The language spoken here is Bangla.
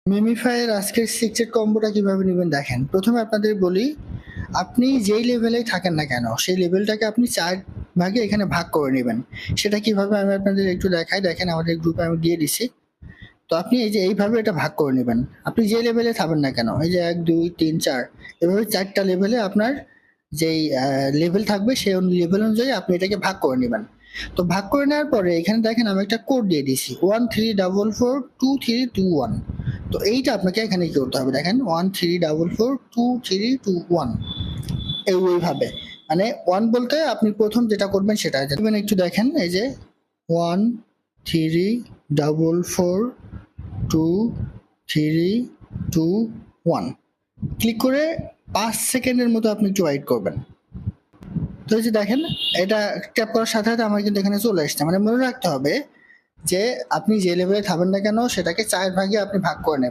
মিমিফাই এর আজকের সিক্রেট কম্বোটা কিভাবে নেবেন দেখেন। প্রথমে আপনাদের বলি, আপনি যেই লেভেলেই থাকেন না কেন সেই লেভেলটাকে আপনি 4 ভাগে এখানে ভাগ করে নেবেন। সেটা কিভাবে আমি আপনাদের একটু দেখাই। দেখেন আমাদের গ্রুপে আমি দিয়ে দিছি। তো আপনি এই যে এইভাবে এটা ভাগ করে নেবেন। আপনি যে লেভেলে থাকবেন না কেন, এই যে 1 2 3 4 এভাবে 4টা লেভেলে আপনার যেই লেভেল থাকবে সেই লেভেল অনুযায়ী আপনি এটাকে ভাগ করে নেবেন। তো ভাগ করে নেওয়ার পরে এখানে দেখেন আমি একটা কোড দিয়ে দিছি 13442321। তো এইটা আপনাকে এখানে কি করতে হবে দেখেন 13442321 ওইভাবে, মানে 1 বলতে আপনি প্রথম যেটা করবেন সেটা একটু দেখেন, এই যে 13442321 ক্লিক করে 5 সেকেন্ডের মতো আপনি একটু ওয়েট করবেন। তো এই যে দেখেন এটা ট্যাপ করার সাথে সাথে আমার কিন্তু এখানে চলে আসছে। মানে মনে রাখতে হবে যে আপনি যে লেভেলে থাকবেন না কেন সেটাকে 4 ভাগে আপনি ভাগ করে নেবেন।